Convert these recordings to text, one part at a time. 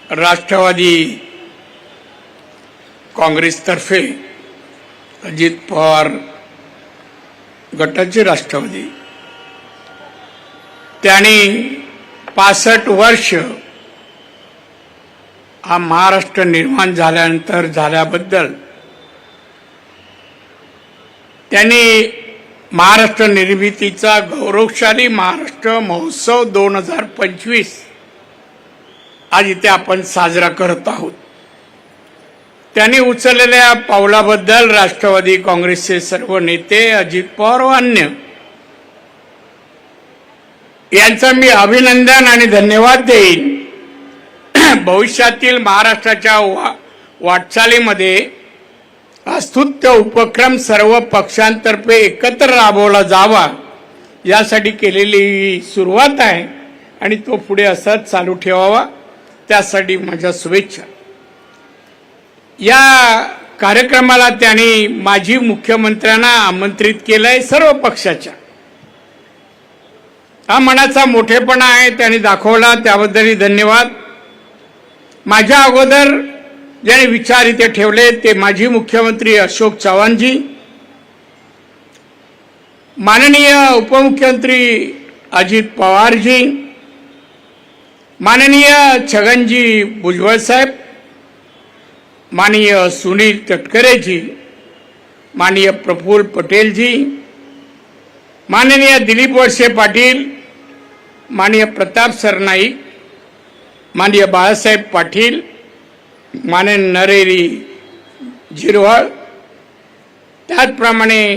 राष्ट्रवादी काँग्रेसतर्फे अजित पवार गटाचे राष्ट्रवादी त्यांनी 65 वर्ष हा महाराष्ट्र निर्माण झाल्यानंतर झाल्याबद्दल त्यांनी महाराष्ट्र निर्मितीचा गौरवशाली महाराष्ट्र महोत्सव 2025 आज इथे आपण साजरा करत आहोत। त्यांनी उचललेल्या पावलाबद्दल राष्ट्रवादी काँग्रेसचे सर्व नेते अजित पवार व अन्य यांचं मी अभिनंदन आणि धन्यवाद देईन। भविष्यातील महाराष्ट्राच्या वाटचालीमध्ये स्तुत्य उपक्रम सर्व पक्षांतर्फे एकत्र राबवला जावा यासाठी केलेली सुरुवात आहे आणि तो पुढे असंच चालू ठेवावा त्यासाठी माझ्या शुभेच्छा। या कार्यक्रमाला त्यांनी माजी मुख्यमंत्र्यांना आमंत्रित केलंय सर्व पक्षाच्या। हा मनाचा मोठेपणा आहे त्यांनी दाखवला त्याबद्दलही धन्यवाद। माझ्या अगोदर ज्यांनी विचार इथे ठेवले ते माजी मुख्यमंत्री अशोक चव्हाणजी, माननीय उपमुख्यमंत्री अजित पवारजी, माननीय छगनजी भुजबळ साहेब, माननीय सुनील तटकरेजी, माननीय प्रफुल्ल पटेलजी, माननीय दिलीप वळसे पाटील, माननीय प्रताप सरनाईक, माननीय बाळासाहेब पाटील, माननीय नरेरी जिरवाळ, त्याचप्रमाणे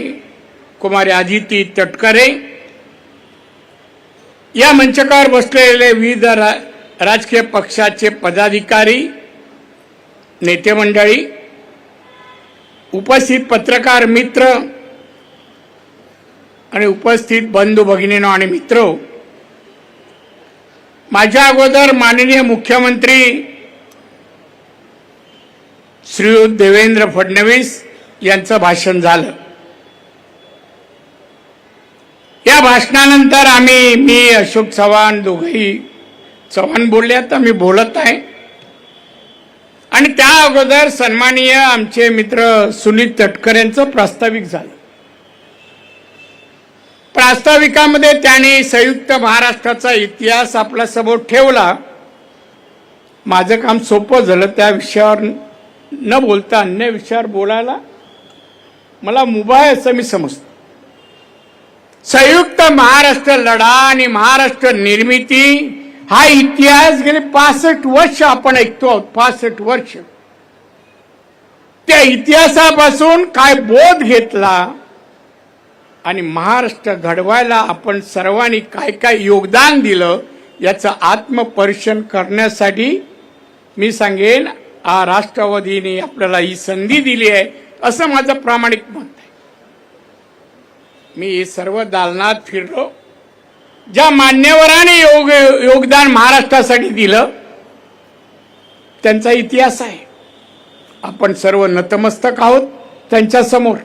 कुमारी आदिती तटकरे, या मंचकावर बसलेले विविध राजकीय पक्षाचे पदाधिकारी, नेते मंडळी, उपस्थित पत्रकार मित्र आणि उपस्थित बंधू भगिनींनो आणि मित्रो, माझ्या अगोदर माननीय मुख्यमंत्री श्रीयुत देवेंद्र फडणवीस यांचं भाषण झालं। या भाषणानंतर मी अशोक चव्हाण दोघेही चव्हाण बोलले, आता मी बोलत आहे आणि त्या अगोदर सन्माननीय आमचे मित्र सुनील तटकरे यांचं प्रास्ताविक झालं। प्रास्ताविकामध्ये त्यांनी संयुक्त महाराष्ट्राचा इतिहास आपल्या समोर ठेवला। माझं काम सोपं झालं त्या विषयावर न बोलता अन्य विषयावर बोलायला मला मुभा आहे असं मी समजतो। संयुक्त महाराष्ट्र लढा आणि महाराष्ट्र निर्मिती हा इतिहास गेले 65 वर्ष आपण ऐकतो आहोत। 65 वर्ष त्या इतिहासापासून काय बोध घेतला आणि महाराष्ट्र घडवायला आपण सर्वांनी काय काय योगदान दिलं याचं आत्मपरीक्षण करण्यासाठी मी सांगेन राष्ट्रवादीने आपल्याला ही संधी दिली आहे असं माझं प्रामाणिक मत आहे। मी सर्व दालनात फिरलो, ज्या मान्यवरांनी योगदान महाराष्ट्रासाठी दिलं त्यांचा इतिहास आहे। आपण सर्व नतमस्तक आहोत त्यांच्या समोर,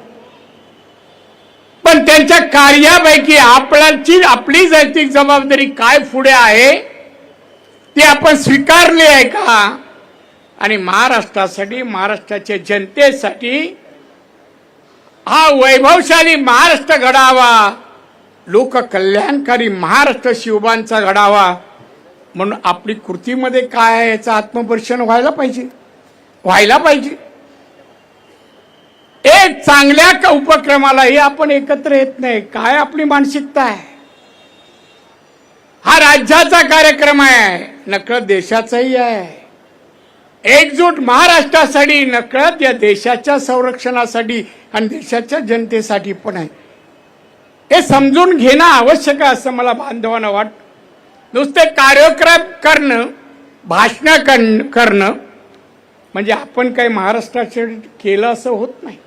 पण त्यांच्या कार्यापैकी आपली नैतिक जबाबदारी काय पुढे आहे ती आपण स्वीकारली आहे का? आणि महाराष्ट्रासाठी, महाराष्ट्राच्या जनतेसाठी हा वैभवशाली महाराष्ट्र घडावा, लोककल्याणकारी महाराष्ट्र शिवबांचा घडावा म्हणून आपली कृतीमध्ये काय आहे याचं आत्मपरीक्षण व्हायला पाहिजे। एक चांगल्या उपक्रमालाही आपण एकत्र येत नाही, काय आपली मानसिकता आहे? हा राज्याचा कार्यक्रम आहे, नकळत देशाचाही आहे। एकजूट महाराष्ट्रासाठी, नकळत या देशाच्या संरक्षणासाठी आणि देशाच्या जनतेसाठी पण आहे। हे समजून घेणं आवश्यक आहे असं मला बांधवांना वाटतं। नुसते कार्यक्रम करणं, भाषण करणं म्हणजे आपण काही महाराष्ट्रासाठी केलं असं होत नाही,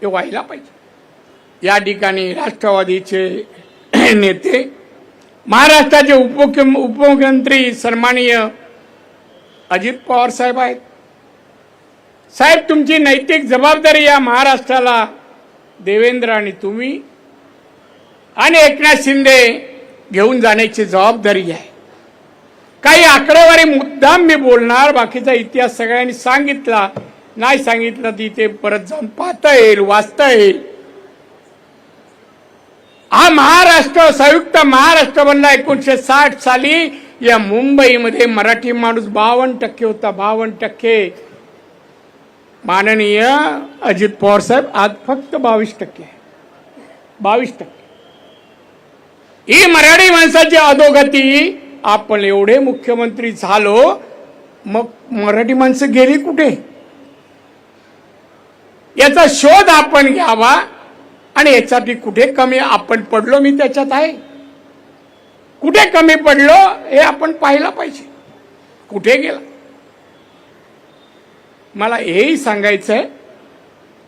हे व्हायला पाहिजे। या ठिकाणी राष्ट्रवादीचे नेते, महाराष्ट्राचे उपमुख्यमंत्री सन्माननीय अजित पवार साहेब आहेत। साहेब, तुमची नैतिक जबाबदारी या महाराष्ट्राला देवेंद्र आणि तुम्ही आणि एकनाथ शिंदे घेऊन जाण्याची जबाबदारी आहे। काही आकडेवारी मुद्दाम मी बोलणार, बाकीचा इतिहास सगळ्यांनी सांगितला, नाही सांगितलं ती ते परत जाऊन पाहता येईल, वाचता येईल. हा महाराष्ट्र संयुक्त महाराष्ट्र बनला 1960 साली. या मुंबईमध्ये मराठी माणूस 52% होता, 52%. माननीय अजित पवार साहेब आज फक्त 22% आहे, 22%. ही मराठी माणसाची अधोगती. आपण एवढे मुख्यमंत्री झालो, मग मराठी माणसं गेली कुठे याचा शोध आपण घ्यावा. आणि यासाठी कुठे कमी आपण पडलो, मी त्याच्यात आहे, कुठे कमी पडलो हे आपण पाहिलं पाहिजे, कुठे गेला. मला हेही सांगायचंय,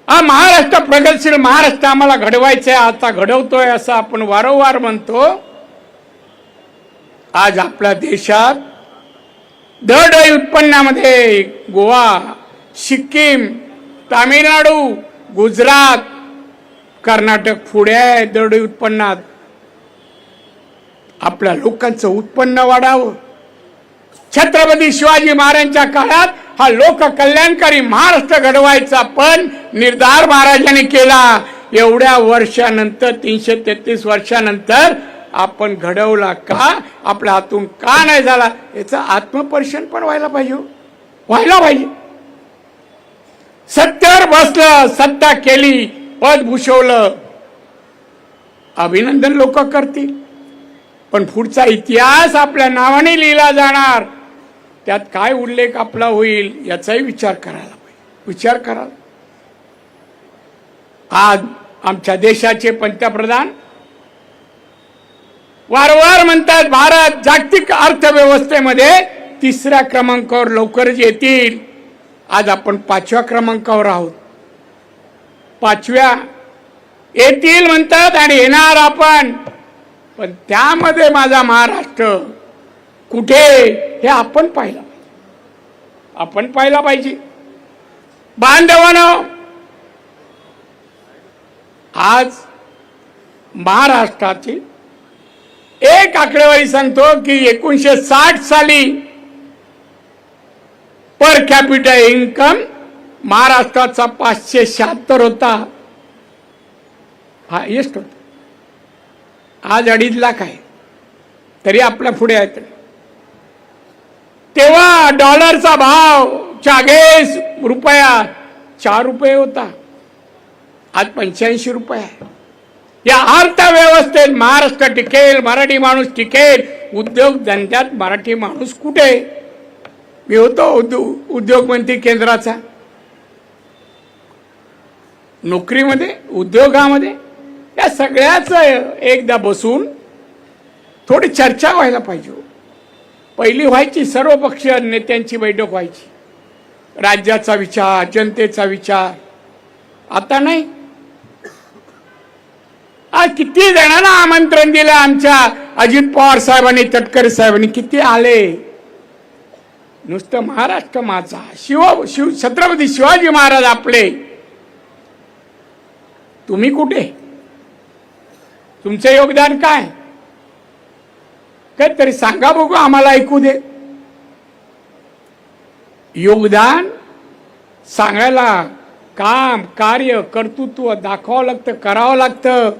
हा महाराष्ट्र प्रगतशील महाराष्ट्र आम्हाला घडवायचंय, आता घडवतोय असं आपण वारंवार म्हणतो. आज आपल्या देशात दरडोई उत्पन्नामध्ये गोवा, सिक्कीम, तामिळनाडू, गुजरात, कर्नाटक पुढे आहे दरडोई उत्पन्नात. आपल्या लोकांचं उत्पन्न वाढावं. छत्रपती शिवाजी महाराजांच्या काळात हा लोक कल्याणकारी महाराष्ट्र घडवायचा पण निर्धार महाराजांनी केला. एवढ्या वर्षानंतर 333 वर्षानंतर आपण घडवला का, आपल्या हातून का नाही झाला याचं आत्मपरीक्षण पण व्हायला पाहिजे. सत्तेवर बसलं, सत्ता केली, पद भूषवलं, अभिनंदन लोक करतील, पण पुढचा इतिहास आपल्या नावाने लिहिला जाणार. त्यात काय उल्लेख आपला होईल याचाही विचार करायला. आज आमच्या देशाचे पंतप्रधान वारंवार म्हणतात भारत जागतिक अर्थव्यवस्थेमध्ये 3ऱ्या क्रमांकावर लवकरच येतील. आज आपण 5व्या क्रमांकावर आहोत. 5व्या येतील म्हणतात आणि येणार आपण, पण त्यामध्ये माझा महाराष्ट्र कुठे हे आपण पाहिला पाहिजे. बांधवांनो, आज महाराष्ट्राची एक आकडेवारी सांगतो की 1960 साली पर कॅपिटल इन्कम महाराष्ट्राचा 576 होता, हायेस्ट होता. आज 2.5 लाख आहे, तरी आपल्या पुढे आहे. तेव्हा डॉलरचा भाव 40 रुपया 4 रुपये होता, आज 85 रुपये आहे. या अर्थव्यवस्थेत महाराष्ट्र टिकेल, मराठी माणूस टिकेल. उद्योग धंद्यात मराठी माणूस कुठे? मी होतो उद्योग मंत्री केंद्राचा, नोकरीमध्ये, उद्योगामध्ये, या सगळ्याच एकदा बसून थोडी चर्चा व्हायला पाहिजे. पहिली व्हायची सर्वपक्षीय नेत्यांची बैठक व्हायची, राज्याचा विचार, जनतेचा विचार. आता नाही. आज किती जणांना आमंत्रण दिलं आमच्या अजित पवार साहेबांनी, तटकरे साहेबांनी, किती आले. नुसतं महाराष्ट्र माझा, छत्रपती शिवाजी महाराज आपले. तुम्ही कुठे? तुमचं योगदान काय? काहीतरी सांगा बघू, आम्हाला ऐकू दे. योगदान सांगायला काम, कार्य, कर्तृत्व दाखवावं लागतं, करावं लागतं.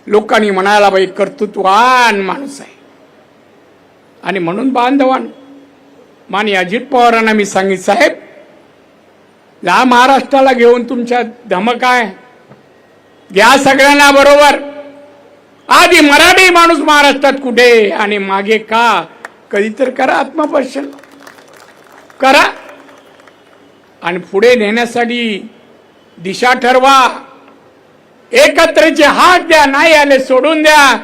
लोकांनी म्हणायला बाई कर्तृत्ववान माणूस आहे. आणि म्हणून बांधवान माननीय अजित पवारांना मी सांगितलं, साहेब या महाराष्ट्राला घेऊन तुमच्या धमक आहे, घ्या सगळ्यांना बरोबर. आधी मराठी माणूस महाराष्ट्रात कुठे आणि मागे का, कधीतरी करा आत्मपरीक्षण करा आणि पुढे नेण्यासाठी दिशा ठरवा. एकत्रचे हाक द्या, नाही आले सोडून द्या,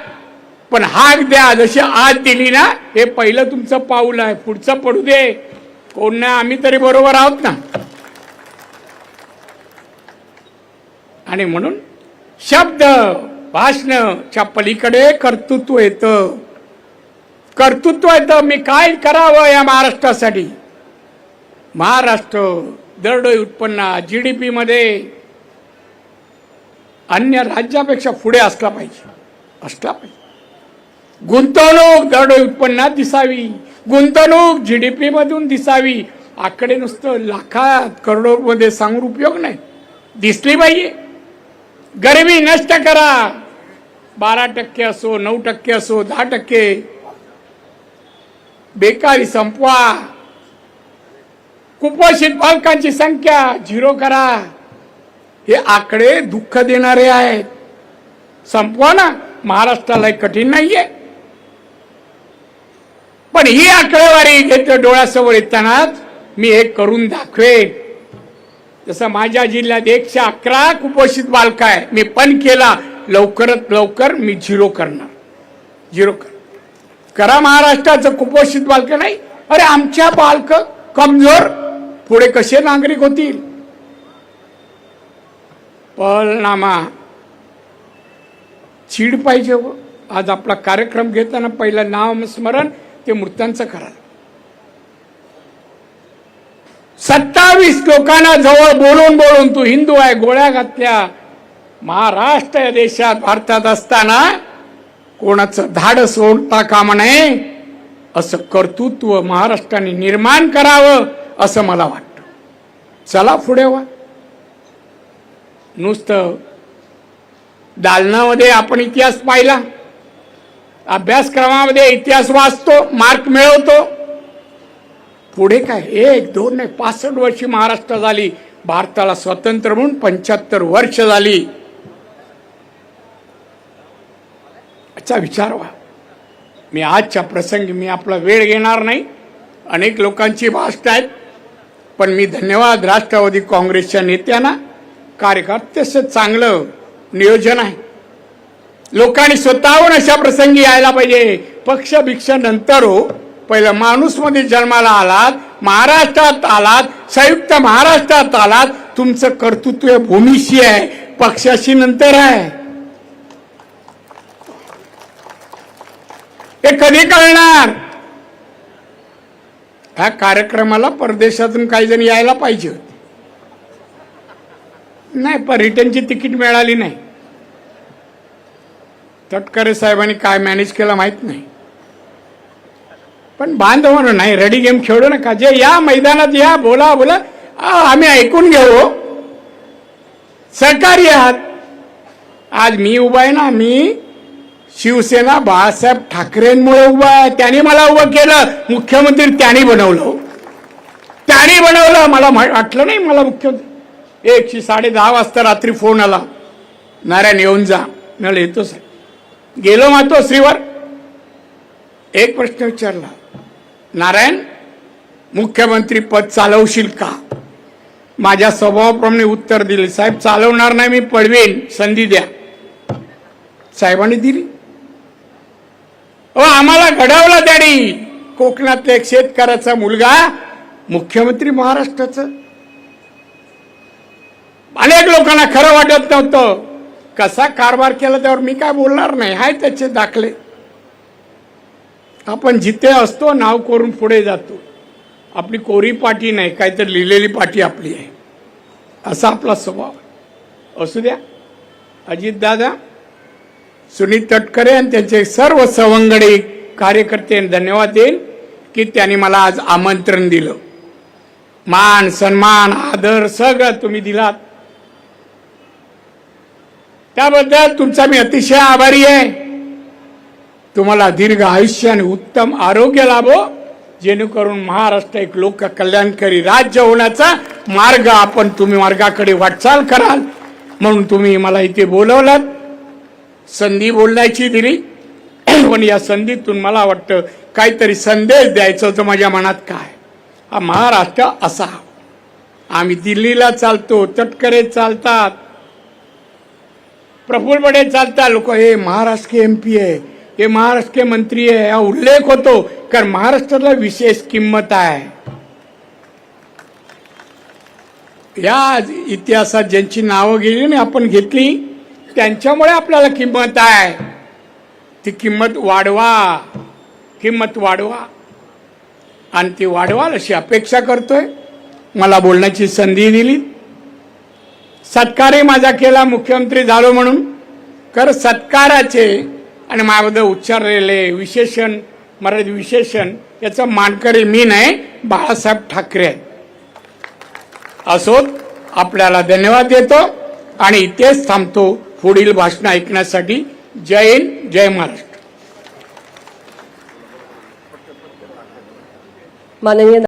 पण हाक द्या. जशी आज दिली ना, हे पहिलं तुमचं पाऊल आहे, पुढचं पडू दे. कोण नाही, आम्ही तरी बरोबर आहोत ना. आणि म्हणून शब्द भाषणाच्या पलीकडे कर्तृत्व येतं. मी काय करावं या महाराष्ट्रासाठी. महाराष्ट्र दरडोई उत्पन्न, GDP मध्ये अन्य राज्यापेक्षा पुढे असला पाहिजे. गुंतवणूक दर उत्पन्नात दिसावी, गुंतवणूक जीडीपी मधून दिसावी. आकडे नुसतं लाखात करोडोमध्ये सांगून उपयोग नाही, दिसली पाहिजे. गरिबी नष्ट करा, 12% असो, 9% असो, 10%. बेकारी संपवा, कुपोषित बालकांची संख्या 0 करा. हे आकडे दुःख देणारे आहेत. संपवा ना. महाराष्ट्राला कठीण नाहीये, पण ही आकडेवारी घेतलं डोळ्यासमोर येतानाच मी हे करून दाखवेन. जसं माझ्या जिल्ह्यात 111 कुपोषित बालक आहे, मी पण केला. लवकरात लवकर मी 0 करणार. 0 करा महाराष्ट्राचं कुपोषित बालक नाही. अरे आमच्या बालक कमजोर पुढे कसे नागरिक होतील. पलनामा चीड पाहिजे हो. आज आपला कार्यक्रम घेताना पहिलं नामस्मरण ते मृतांचं करा. 27 लोकांना जवळ बोलून बोलून तू हिंदू आहे गोळ्या घातल्या. महाराष्ट्र या देशात भारतात असताना कोणाचं धाडस सोडता कामा नये, असं कर्तृत्व महाराष्ट्राने निर्माण करावं असं मला वाटतं. चला पुढे वा. नुसतं दालनामध्ये आपण इतिहास पाहिला, अभ्यासक्रमामध्ये इतिहास वाचतो, मार्क मिळवतो. पुढे काय 1, 2 नाही, 65 वर्षी महाराष्ट्र झाली. भारताला स्वतंत्र म्हणून 75 वर्ष झाली. अच्छा विचार व्हा. मी आजच्या प्रसंगी मी आपला वेळ घेणार नाही. अनेक लोकांची भाषणं आहेत, पण मी धन्यवाद राष्ट्रवादी काँग्रेसच्या नेत्यांना. कार्यकर्त्याचं चांगलं नियोजन आहे. लोकांनी स्वतःहून अशा प्रसंगी यायला पाहिजे. पक्ष भिक्ष नंतर हो, पहिलं माणूस मध्ये जन्माला आलात, महाराष्ट्रात आलात, संयुक्त महाराष्ट्रात आलात. तुमचं कर्तृत्व भूमीशी आहे, पक्षाशी नंतर आहे. हे कधी कळणार. ह्या कार्यक्रमाला परदेशातून काही जण यायला पाहिजे नाही, पण रिटर्नची तिकीट मिळाली नाही. तटकरे साहेबांनी काय मॅनेज केलं माहित नाही, पण बांधव नाही. रेडी गेम खेळू नका. जे या मैदानात या, बोला बोला, आम्ही ऐकून घेऊ. सहकारी आहात. आज मी उभा आहे ना, मी शिवसेना बाळासाहेब ठाकरेंमुळे उभा आहे. त्यांनी मला उभं केलं. मुख्यमंत्री त्यांनी बनवलं. मला वाटलं नाही मला मुख्यमंत्री. 1:10 वाजता रात्री फोन आला, नारायण येऊन जा. मला येतो सर. गेलो मातोश्रीवर. एक प्रश्न विचारला, नारायण मुख्यमंत्री पद चालवशील का. माझ्या स्वभावाप्रमाणे उत्तर दिले, साहेब चालवणार नाही, मी पळवेन, संधी द्या. साहेबांनी दिली. आम्हाला घडवलं त्यांनी. कोकणातला एक शेतकऱ्याचा मुलगा मुख्यमंत्री महाराष्ट्राचं. अनेक लोकांना खरं वाटत नव्हतं. कसा कारभार केला त्यावर मी काय बोलणार नाही, हाय त्याचे दाखले. आपण जिथे असतो नाव करून पुढे जातो. आपली कोरी पाठी नाही, काहीतरी लिहिलेली पाठी आपली आहे, असा आपला स्वभाव. असू द्या. अजितदादा, सुनील तटकरे आणि त्यांचे सर्व सवंगडी कार्यकर्ते धन्यवाद देईल की त्यांनी मला आज आमंत्रण दिलं. मान सन्मान आदर सगळं तुम्ही दिलात, त्याबद्दल तुमचा मी अतिशय आभारी आहे. तुम्हाला दीर्घ आयुष्य आणि उत्तम आरोग्य लाभो, जेणेकरून महाराष्ट्र एक लोक कल्याणकारी राज्य होण्याचा मार्ग तुम्ही मार्गाकडे वाटचाल कराल. म्हणून तुम्ही मला इथे बोलवलात, संधी बोलण्याची दिली. पण या संधीतून मला वाटतं काहीतरी संदेश द्यायचा होता माझ्या मनात. काय हा महाराष्ट्र असा. आम्ही दिल्लीला चालतो, तटकरे चालतात, प्रफुल्ल पटेल चालतात. लोक हे महाराष्ट्र के MP आहे, हे महाराष्ट्र के मंत्री आहे, हा उल्लेख होतो, कारण महाराष्ट्राला विशेष किंमत आहे. या इतिहासात ज्यांची नावं गेली ना आपण घेतली, त्यांच्यामुळे आपल्याला किंमत आहे. ती किंमत वाढवा, किंमत वाढवा, आणि ती वाढवाल अशी अपेक्षा करतोय. मला बोलण्याची संधी दिली. सत्कारही माझा केला मुख्यमंत्री झालो म्हणून. कर सत्काराचे आणि माझ्याबद्दल उच्चारलेले विशेषण, मराठी विशेषण याचा मानकरी मी नाही, बाळासाहेब ठाकरे आहेत. असोत, आपल्याला धन्यवाद देतो आणि इथेच थांबतो पुढील भाषण ऐकण्यासाठी. जय हिंद, जय महाराष्ट्र. माननीय